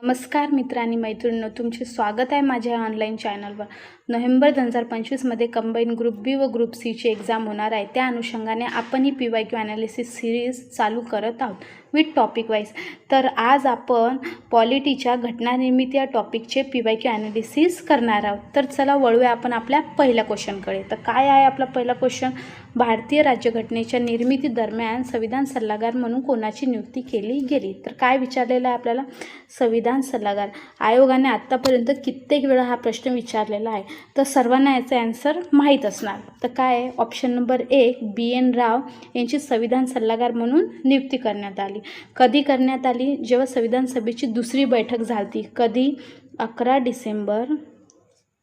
नमस्कार मित्र आणि मैत्रिणींनो, तुमचे स्वागत आहे माझ्या ऑनलाईन चॅनलवर। नोव्हेंबर 2025 मध्ये कंबाईन ग्रुप बी व ग्रुप सी ची एक्झाम होणार आहे। त्या अनुषंगाने आपण ही PYQ ॲनालिसिस सिरीज चालू करत आहोत विथ टॉपिक वाईज। तर आज आपण पॉलिटीच्या घटनानिर्मिती या टॉपिकचे PYQ ॲनालिसिस करणार आहोत। तर चला वळूया आपण आपल्या पहिल्या क्वेश्चनकडे। तर काय आहे आपला पहिला क्वेश्चन? भारतीय राज्यघटनेच्या निर्मिती दरम्यान संविधान सल्लागार म्हणून कोणाची नियुक्ती केली गेली? तर काय विचारलेलं आहे आपल्याला? संविधान सल्लागार। आयोगाने आतापर्यंत कित्येक वेळा हा प्रश्न विचारलेला आहे, तर सर्वांना याचा आन्सर माहीत असणार। तर काय आहे? ऑप्शन नंबर 1 BN राव यांची संविधान सल्लागार म्हणून नियुक्ती करण्यात आली। कधी करण्यात आली? जेव्हा संविधान सभेची दुसरी बैठक झाली। कधी? 11 डिसेंबर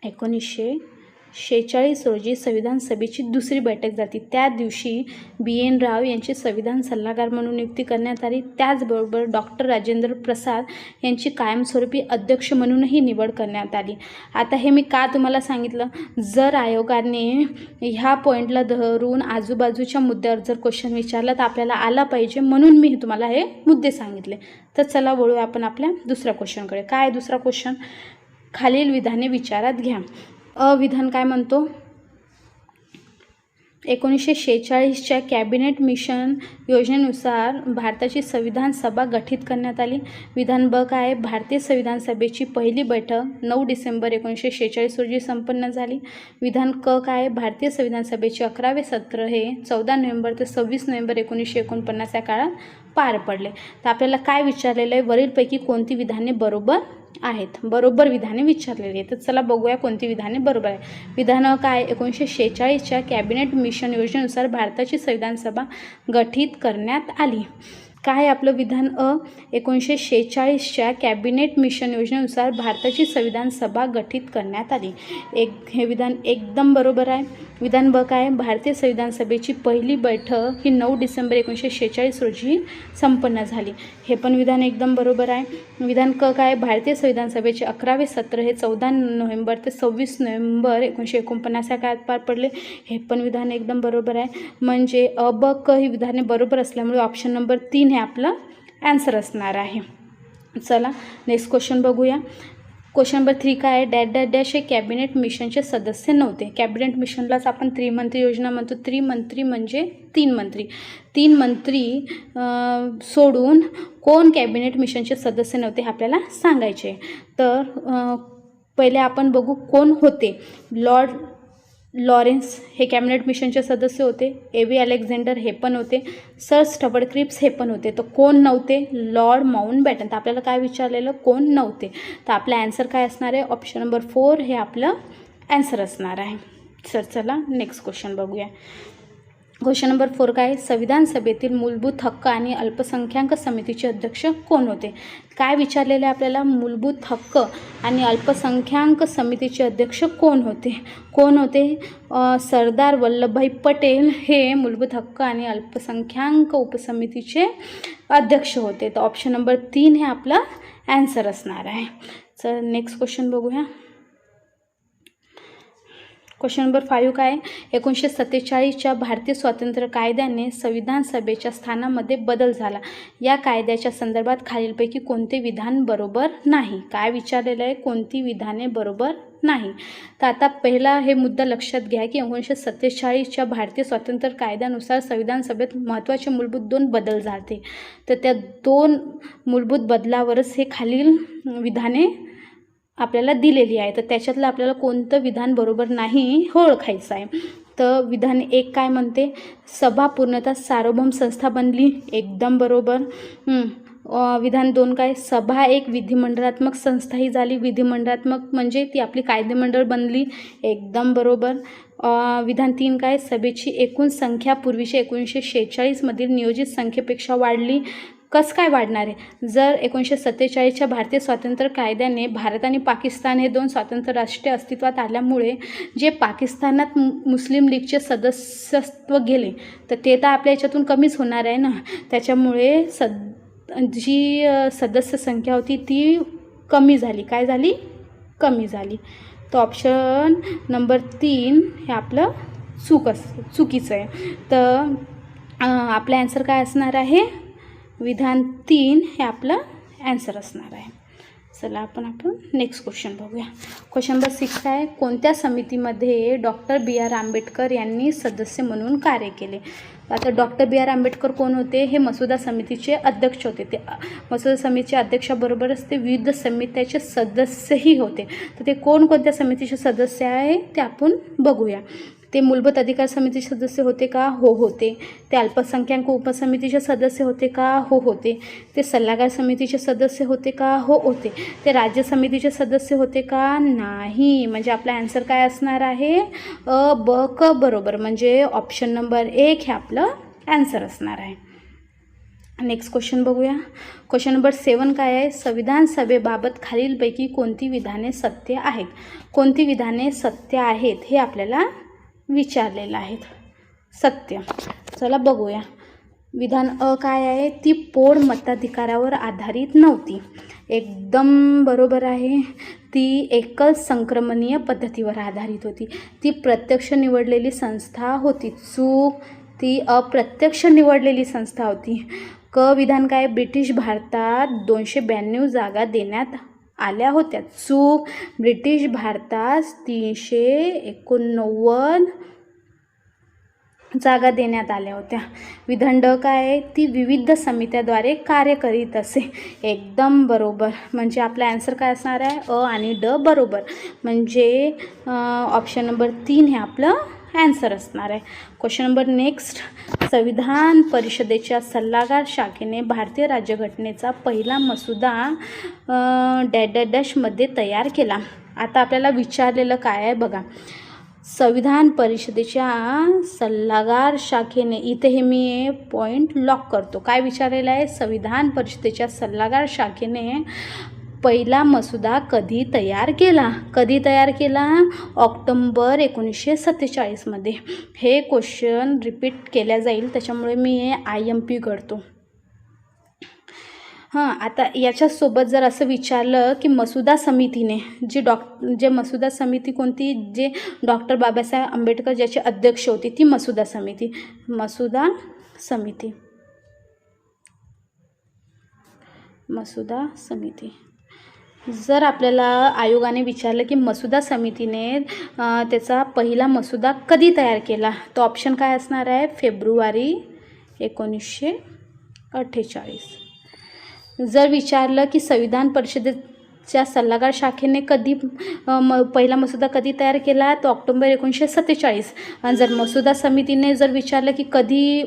1946 रोजी संविधान सभेची दुसरी बैठक झाली। त्या दिवशी BN राव यांची संविधान सल्लागार म्हणून नियुक्ती करण्यात आली। त्याचबरोबर डॉक्टर राजेंद्र प्रसाद यांची कायमस्वरूपी अध्यक्ष म्हणूनही निवड करण्यात आली। आता हे मी का तुम्हाला सांगितलं? जर आयोगाने ह्या पॉईंटला धरून आजूबाजूच्या मुद्द्यावर जर क्वेश्चन विचारला तर आपल्याला आला पाहिजे, म्हणून मी तुम्हाला हे मुद्दे सांगितले। तर चला वळूया आपण आपल्या दुसऱ्या क्वेश्चनकडे। काय आहे दुसरा क्वेश्चन? खालील विधाने विचारात घ्या। विधान काय म्हणतो? 1946च्या कॅबिनेट मिशन योजनेनुसार भारताची संविधान सभा गठीत करण्यात आली। विधान ब काय आहे? भारतीय संविधान सभेची पहिली बैठक 9 डिसेंबर 1946 रोजी संपन्न झाली। विधान क काय आहे? भारतीय संविधान सभेचे 11वे सत्र हे 14 नोव्हेंबर ते 26 नोव्हेंबर 1949 या काळात पार पडले। तर आपल्याला काय विचारलेलं आहे? वरीलपैकी कोणती विधाने बरोबर आहेत? बरोबर विधाने विचारलेली आहेत। तर चला बघूया कोणती विधाने बरोबर आहे। विधान काय? 1946च्या कॅबिनेट मिशन योजनेनुसार भारताची संविधान सभा गठीत करण्यात आली। काय आपलं विधान अ? 1946च्या कॅबिनेट मिशन योजनेनुसार भारताची संविधान सभा गठीत करण्यात आली। हे विधान एकदम बरोबर आहे। विधान ब काय? भारतीय संविधान सभेची पहिली बैठक ही 9 डिसेंबर 1946 रोजी संपन्न झाली। हे पण विधान एकदम बरोबर आहे। विधान क काय? भारतीय संविधान सभेचे 11वे सत्र हे 14 नोव्हेंबर ते 26 नोव्हेंबर 1949 या काळात पार पडले। हे पण विधान एकदम बरोबर आहे। म्हणजे अ ब क ही विधाने बरोबर असल्यामुळे ऑप्शन नंबर 3 हे आपलं आन्सर असणार आहे। चला नेक्स्ट क्वेश्चन बघूया। क्वेश्चन नंबर 3 काय आहे? डॅश डॅश डॅश हे कॅबिनेट मिशनचे सदस्य नव्हते। कॅबिनेट मिशनलाच आपण त्रिमंत्री योजना म्हणतो। त्रिमंत्री म्हणजे 3 मंत्री। 3 मंत्री सोडून कोण कॅबिनेट मिशनचे सदस्य नव्हते हे आपल्याला सांगायचे। तर पहिले आपण बघू कोण होते। लॉर्ड लॉरेन्स हे कॅबिनेट मिशनचे सदस्य होते। A.V. अलेक्झांडर हे पण होते। सर स्टुअर्ट क्रिप्स हे पण होते। तर कोण नव्हते? Lord Mountbatten. तर आपल्याला काय विचारलेलं? कोण नव्हते? तर आपलं आन्सर काय असणार आहे? ऑप्शन नंबर 4 हे आपलं आन्सर असणार आहे। सर चला नेक्स्ट क्वेश्चन बघूया। क्वेश्चन नंबर 4 काय? संविधान सभेतील मूलभूत हक्क आणि अल्पसंख्याक समितीचे अध्यक्ष कोण होते? काय विचारलेले आपल्याला? मूलभूत हक्क आणि अल्पसंख्याक समितीचे अध्यक्ष कोण होते? कोण होते? सरदार वल्लभभाई पटेल हे मूलभूत हक्क आणि अल्पसंख्याक उपसमितीचे अध्यक्ष होते। तर ऑप्शन नंबर 3 हे आपलं आन्सर असणार आहे। चल नेक्स्ट क्वेश्चन बघूया। क्वेश्चन नंबर 5 काय? 1947च्या भारतीय स्वातंत्र्य कायद्याने संविधान सभेच्या स्थानामध्ये बदल झाला। या कायद्याच्या संदर्भात खालीलपैकी कोणते विधान बरोबर नाही? काय विचारलेलं आहे? कोणती विधाने बरोबर नाही? तर आता पहिला हे मुद्दा लक्षात घ्या की 1947च्या भारतीय स्वातंत्र्य कायद्यानुसार संविधान सभेत महत्त्वाचे मूलभूत 2 बदल झाले। तर त्या 2 मूलभूत बदलावरच हे खालील विधाने आपल्याला दिलेली आहे। तर त्याच्यातलं आपल्याला कोणतं विधान बरोबर नाही हे ओळखायचं आहे। तर विधान 1 काय म्हणते? सभा पूर्णतः सार्वभौम संस्था बनली। एकदम बरोबर। विधान 2 काय? सभा एक विधिमंडळात्मक संस्थाही झाली। विधिमंडळात्मक म्हणजे ती आपली कायदेमंडळ बनली। एकदम बरोबर। विधान 3 काय? सभेची एकूण संख्या पूर्वीच्या 1946 मधील नियोजित संख्येपेक्षा वाढली। कसं काय वाढणार आहे? जर 1947च्या भारतीय स्वातंत्र्य कायद्याने भारत आणि पाकिस्तान हे 2 स्वतंत्र राष्ट्रे अस्तित्वात आल्यामुळे जे पाकिस्तानात मुस्लिम लीगचे सदस्यत्व गेले तर ते तर आपल्या याच्यातून कमीच होणार आहे ना। त्याच्यामुळे जी सदस्य संख्या होती ती कमी झाली। काय झाली? कमी झाली। तर ऑप्शन नंबर 3 हे आपलं चुकीचं आहे। तर आपलं आन्सर काय असणार आहे? विधान 3 हे आपलं आन्सर असणार आहे। चला आपण नेक्स्ट क्वेश्चन बघूया. क्वेश्चन नंबर 6 आहे, कोणत्या समितीमध्ये डॉक्टर बी आर आंबेडकर यांनी सदस्य म्हणून कार्य केले? आता डॉक्टर बी आर आंबेडकर कोण होते? हे मसुदा समितीचे अध्यक्ष होते. ते मसुदा समितीच्या अध्यक्षाबरोबरच ते विविध समित्याचे सदस्यही होते. तर ते कोणत्या समितीचे सदस्य आहे ते आपण बघूया. ते मूलभूत अधिकार समितीचे सदस्य होते का? हो होते. ते अल्पसंख्याक उपसमितीचे सदस्य होते का? हो होते. ते सल्लागार समितीचे सदस्य होते का? हो होते. ते राज्य समितीचे सदस्य होते का? नाही. म्हणजे आपला आन्सर काय असणार आहे? अ, ब, क बरोबर. म्हणजे ऑप्शन नंबर 1 हे आपलं आन्सर असणार आहे. नेक्स्ट क्वेश्चन बघूया. क्वेश्चन नंबर 7 काय आहे? संविधान सभेबाबत खालीलपैकी कोणती विधाने सत्य आहेत? कोणती विधाने सत्य आहेत हे आपल्याला विचारलेलं आहेत. सत्य. चला बघूया. विधान अ काय आहे? ती पोड मताधिकारावर आधारित नव्हती. एकदम बरोबर आहे. ती एकल संक्रमणीय पद्धतीवर आधारित होती. ती प्रत्यक्ष निवडलेली संस्था होती. चूक. ती अप्रत्यक्ष निवडलेली संस्था होती. क विधान काय? ब्रिटिश भारतात 292 जागा देण्यात आल्या होत्या. चूक. ब्रिटिश भारतात 389 जागा देण्यात आल्या होत्या. विधान ड काय आहे? ती विविध समित्याद्वारे कार्य करीत असे. एकदम बरोबर. म्हणजे आपला आन्सर काय असणार आहे? अ आणि ड बरोबर. म्हणजे ऑप्शन नंबर 3 हे आपलं आन्सर असणार आहे. Question number next. संविधान परिषदेच्या सल्लागार शाखेने भारतीय राज्यघटनेचा पहिला मसुदा मध्ये तयार केला. आता आपल्याला विचारलेलं काय आहे बघा. संविधान परिषदेच्या सल्लागार शाखेने, इथे हे मी पॉईंट लॉक करतो. काय विचारलेलं आहे? संविधान परिषदेच्या सल्लागार शाखेने पहिला मसुदा कधी तयार केला? कधी तयार केला? ऑक्टोबर 1947 मध्ये. हे क्वेश्चन रिपीट केल्या जाईल, त्याच्यामुळे मी हे IMP करतो. आता याच्यासोबत जर असं विचारलं की मसुदा समितीने जे मसुदा समिती कोणती? जे डॉक्टर बाबासाहेब आंबेडकर ज्याचे अध्यक्ष होते, ती मसुदा समिती. जर आपल्याला आयोगाने विचारलं की मसुदा समितीने त्याचा पहिला मसुदा कधी तयार केला, तो ऑप्शन काय असणार आहे? फेब्रुवारी 1948. जर विचारलं की संविधान परिषदेच्या सल्लागार शाखेने पहिला मसुदा कधी तयार केला, तो ऑक्टोबर 1947. आणि जर मसुदा समितीने जर विचारलं की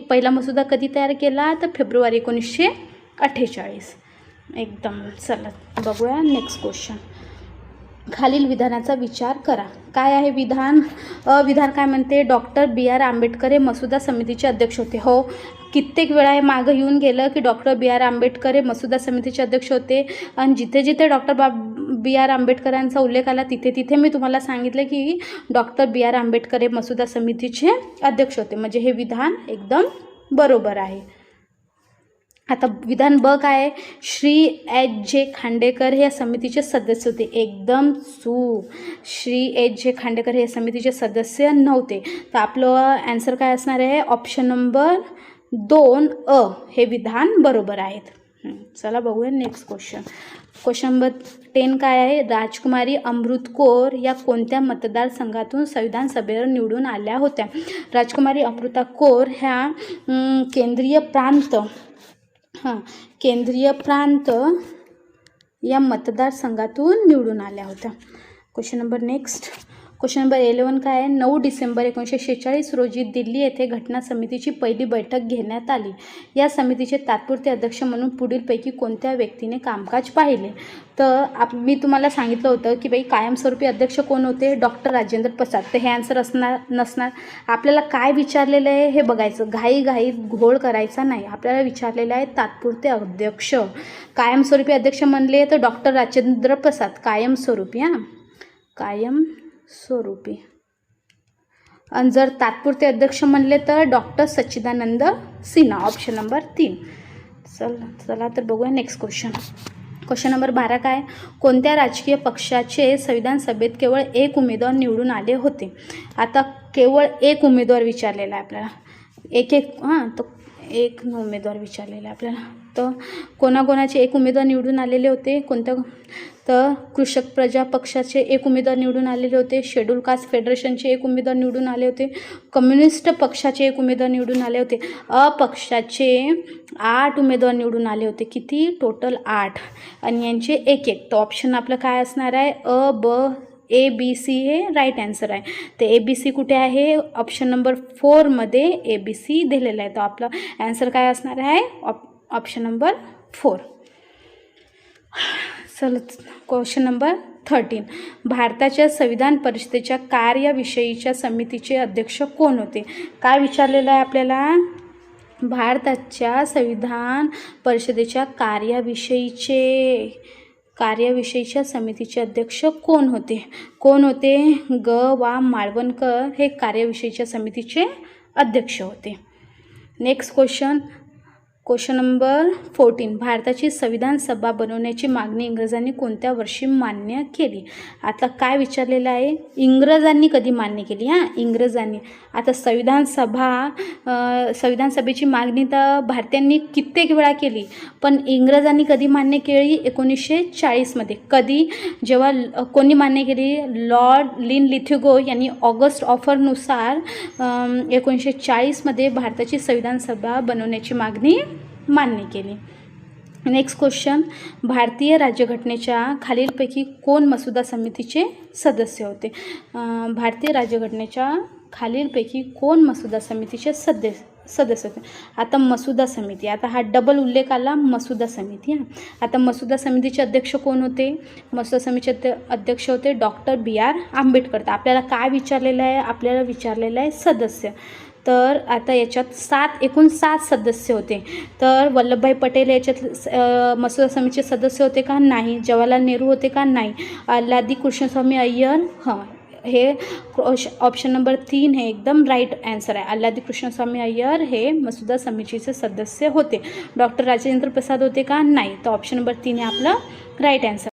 पहिला मसुदा कधी तयार केला, तर फेब्रुवारी 1948. एकदम. चला बघूया नेक्स्ट क्वेश्चन. खालील विधानाचा विचार करा. काय आहे विधान? विधान काय म्हणते? डॉक्टर बी आर आंबेडकर हे मसुदा समितीचे अध्यक्ष होते. हो, कित्येक वेळा हे मागं येऊन गेलं की डॉक्टर बी आर आंबेडकर हे मसुदा समितीचे अध्यक्ष होते. आणि जिथे जिथे डॉक्टर बी आर आंबेडकरांचा उल्लेख आला तिथे तिथे मी तुम्हाला सांगितलं की डॉक्टर बी आर आंबेडकर हे मसुदा समितीचे अध्यक्ष होते. म्हणजे हे विधान एकदम बरोबर आहे. आता विधान ब काय आहे? श्री H. J. खांडेकर हे समितीचे सदस्य होते. एकदम चूक. श्री H. J. खांडेकर हे समितीचे सदस्य नव्हते. तर आपलं आन्सर काय असणार आहे? ऑप्शन नंबर 2 अ हे विधान बरोबर आहेत. चला बघूया नेक्स्ट क्वेश्चन. क्वेश्चन नंबर 10 काय आहे? राजकुमारी अमृत कौर या कोणत्या मतदारसंघातून संविधान सभेवर निवडून आल्या होत्या? राजकुमारी अमृता कौर ह्या केंद्रीय प्रांत या मतदारसंघातून निवडून आल्या होत्या. Question number next. Question number 11 काय आहे? 9 डिसेंबर 1946 रोजी दिल्ली येथे घटना समितीची पहिली बैठक घेण्यात आली. या समितीचे तात्पुरते अध्यक्ष म्हणून पुढीलपैकी कोणत्या व्यक्तीने कामकाज पाहिले? तर मी तुम्हाला सांगितलं होतं की कायमस्वरूपी अध्यक्ष कोण होते? डॉक्टर राजेंद्र प्रसाद. तर हे आन्सर नसणार. आपल्याला काय विचारलेलं आहे हे बघायचं. घाईत घोळ करायचा नाही. आपल्याला विचारलेलं आहे तात्पुरते अध्यक्ष. कायमस्वरूपी अध्यक्ष म्हणले तर डॉक्टर राजेंद्र प्रसाद. कायमस्वरूपी. आणि जर तात्पुरते अध्यक्ष म्हणले तर doctor Sachchidanand Sinha. Option number 3. चला तर बघूया नेक्स्ट क्वेश्चन. क्वेश्चन नंबर 12 काय? कोणत्या राजकीय पक्षाचे संविधान सभेत केवळ एक उमेदवार निवडून आले होते? आता केवळ एक उमेदवार विचारलेला आहे आपल्याला. एक उमेदवार विचारलेला आहे आपल्याला. तर कोणाकोणाचे एक उमेदवार निवडून आलेले होते, कोणत्या? तर कृषक प्रजा पक्षाचे एक उमेदवार निवडून आलेले होते, शेड्यूल कास्ट फेडरेशनचे एक उमेदवार निवडून आले होते, कम्युनिस्ट पक्षाचे एक उमेदवार निवडून आले होते, अपक्षाचे 8 उमेदवार निवडून आले होते. किती? टोटल 8. आणि यांचे एक एक. तर ऑप्शन आपलं काय असणार आहे? अ, ब, ए, बी, सी हे राईट आन्सर आहे. ते ए, बी, सी कुठे आहे? ऑप्शन नंबर 4मध्ये ए, बी, सी दिलेलं आहे. तर आपलं ॲन्सर काय असणार आहे? Option number 4. चल, क्वेश्चन नंबर 13. भारताच्या संविधान परिषदेच्या कार्याविषयीच्या समितीचे अध्यक्ष कोण होते? काय विचारलेलं आहे आपल्याला? भारताच्या संविधान परिषदेच्या कार्याविषयीच्या समितीचे अध्यक्ष कोण होते? कोण होते? ग. वा. माळवणकर हे कार्याविषयीच्या समितीचे अध्यक्ष होते. Next question number 14. भारताची संविधान सभा बनवण्याची मागणी इंग्रजांनी कोणत्या वर्षी मान्य केली? आता काय विचारलेलं आहे? इंग्रजांनी कधी मान्य केली? इंग्रजांनी. आता संविधान सभेची मागणी तर भारतीयांनी कित्येक वेळा केली, पण इंग्रजांनी कधी मान्य केली? 1940मध्ये. कधी? जेव्हा कोणी मान्य केली? लॉर्ड लिन्लिथिगो यांनी ऑगस्ट ऑफरनुसार 1940मध्ये भारताची संविधान सभा बनवण्याची मागणी मान्य केली. Next question. भारतीय राज्यघटनेच्या खालीलपैकी कोण मसुदा समितीचे सदस्य होते? भारतीय राज्यघटनेच्या खालीलपैकी कोण मसुदा समितीचे सदस्य होते? आता मसुदा समिती, आता हा डबल उल्लेख आला, मसुदा समिती. आता मसुदा समितीचे अध्यक्ष कोण होते? मसुदा समितीचे अध्यक्ष होते डॉक्टर B.R. आंबेडकर. तर आपल्याला काय विचारलेलं आहे? आपल्याला विचारलेलं आहे सदस्य. तर आता याच्यात एकूण 7 सदस्य होते. तर वल्लभभाई पटेल याच्यात मसुदा समितीचे सदस्य होते का? नाही. जवाहरलाल नेहरू होते का? नाही. अल्लादी कृष्णस्वामी अय्यर, हे ऑप्शन नंबर 3 हे एकदम राईट आन्सर आहे. अल्लादी कृष्णस्वामी अय्यर हे मसुदा समितीचे सदस्य होते. डॉक्टर राजेंद्र प्रसाद होते का? नाही. तर ऑप्शन नंबर 3 हे आपलं राईट आन्सर.